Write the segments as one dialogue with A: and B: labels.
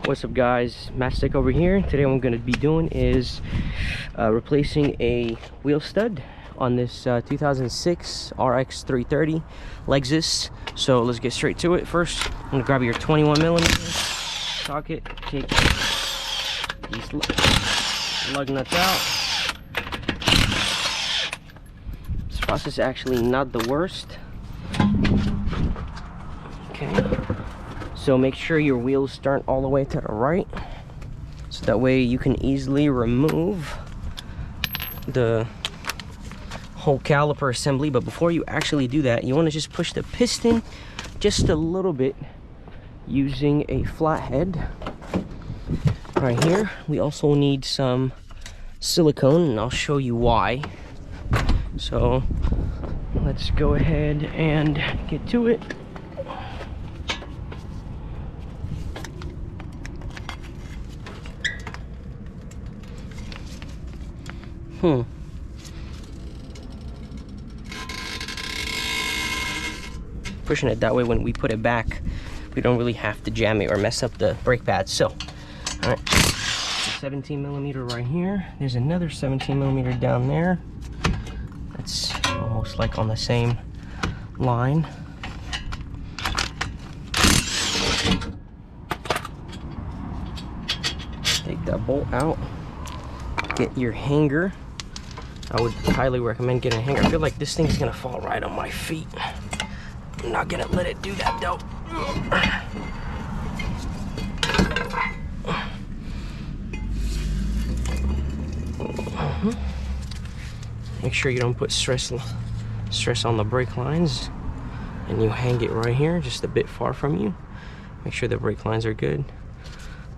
A: What's up guys, Mastic over here. Today what I'm going to be doing is replacing a wheel stud on this 2006 RX 330 Lexus. So let's get straight to it. First I'm going to grab your 21mm socket, take these lug nuts out. This process is actually not the worst. Okay, so make sure your wheels turn all the way to the right, so that way you can easily remove the whole caliper assembly. But before you actually do that, you want to just push the piston just a little bit using a flathead. Right here, we also need some silicone, and I'll show you why. So let's go ahead and get to it. Pushing it that way, when we put it back, we don't really have to jam it or mess up the brake pads. So, all right, 17mm right here. There's another 17mm down there. That's almost like on the same line. Take that bolt out. Get your hanger. I would highly recommend getting a hanger. I feel like this thing's gonna fall right on my feet. I'm not gonna let it do that though. Make sure you don't put stress on the brake lines, and you hang it right here, just a bit far from you. Make sure the brake lines are good.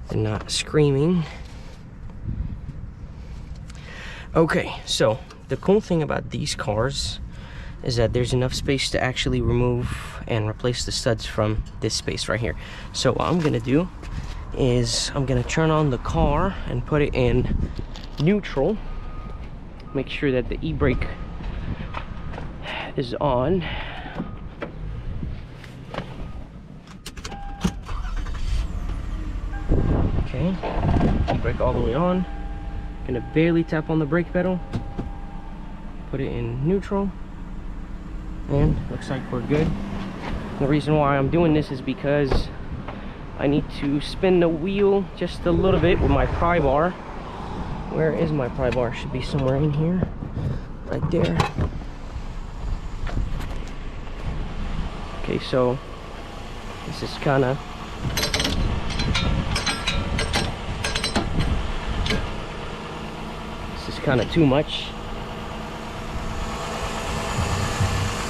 A: They're not screaming. Okay, so the cool thing about these cars is that there's enough space to actually remove and replace the studs from this space right here. So what I'm gonna do is I'm gonna turn on the car and put it in neutral. Make sure that the e-brake is on. Okay, e-brake all the way on. Gonna barely tap on the brake pedal, put it in neutral, and looks like we're good. The reason why I'm doing this is because I need to spin the wheel just a little bit with my pry bar. Where is my pry bar? Should be somewhere in here, right there. Okay, so this is kind of too much.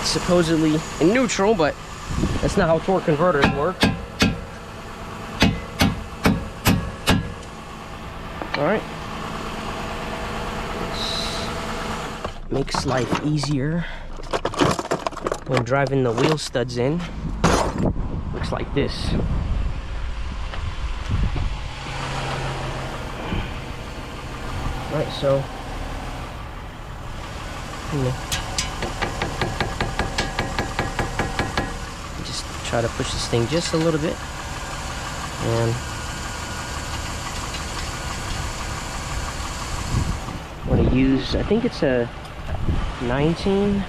A: It's supposedly in neutral, but that's not how torque converters work. All right, this makes life easier when driving the wheel studs in. Looks like this. All right, so just try to push this thing just a little bit, and I'm going to use, I think it's a 19,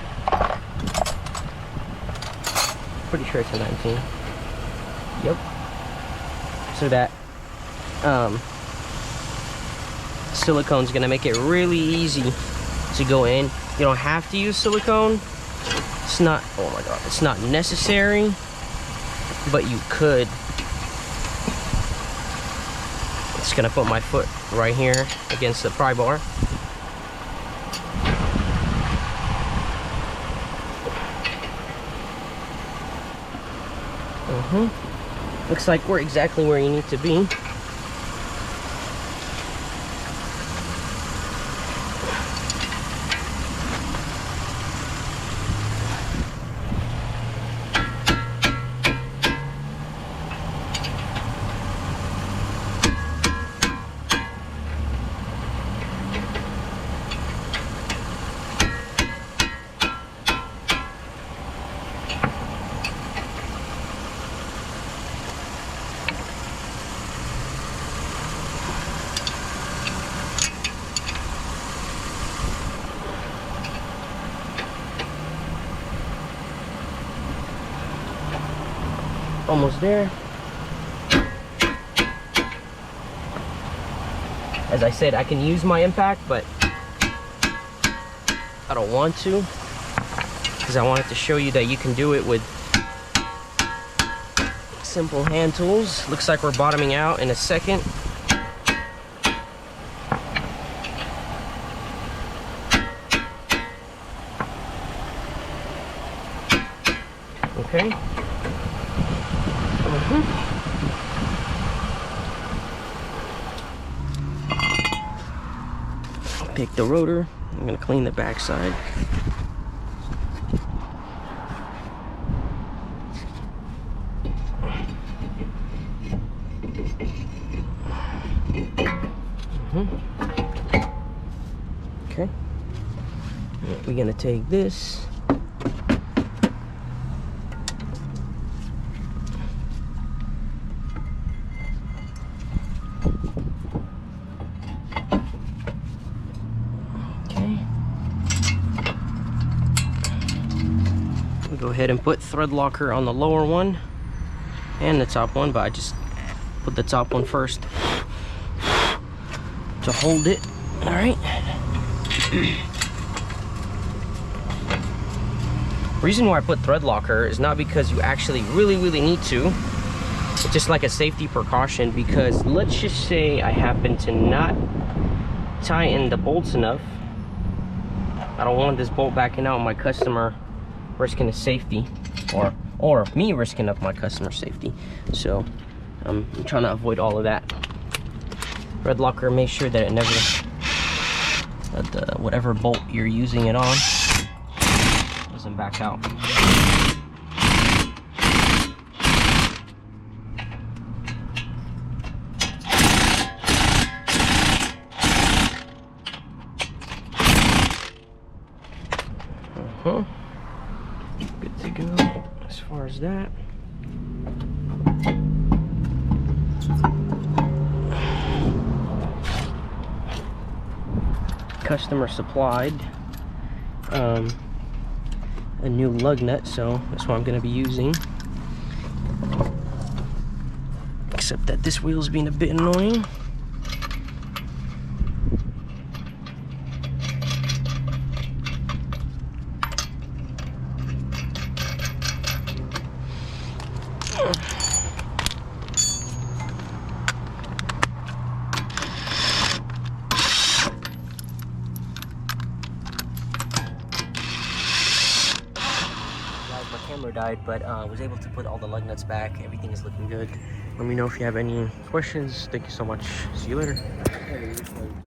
A: pretty sure it's a 19. Yep. So that silicone's gonna make it really easy to go in. You don't have to use silicone. It's not, oh my god, it's not necessary, but you could. Just gonna put my foot right here against the pry bar. Looks like we're exactly where you need to be. almost there. As I said, I can use my impact, but I don't want to, because I wanted to show you that you can do it with simple hand tools. Looks like we're bottoming out in a second. Okay. Pick the rotor. I'm gonna clean the backside. Okay. We're gonna take this. Go ahead and put thread locker on the lower one and the top one, but I just put the top one first to hold it. All right. Reason why I put thread locker is not because you actually really need to. It's just like a safety precaution, because let's just say I happen to not tighten the bolts enough. I don't want this bolt backing out, my customer risking his safety, or me risking up my customer's safety. So I'm trying to avoid all of that. Thread locker, make sure that it never, that whatever bolt you're using it on doesn't back out. Good to go as far as that. Customer supplied a new lug nut, so that's what I'm going to be using. Except that this wheel's being a bit annoying. Camera died, but was able to put all the lug nuts back. Everything is looking good. Let me know if you have any questions. Thank you so much. See you later.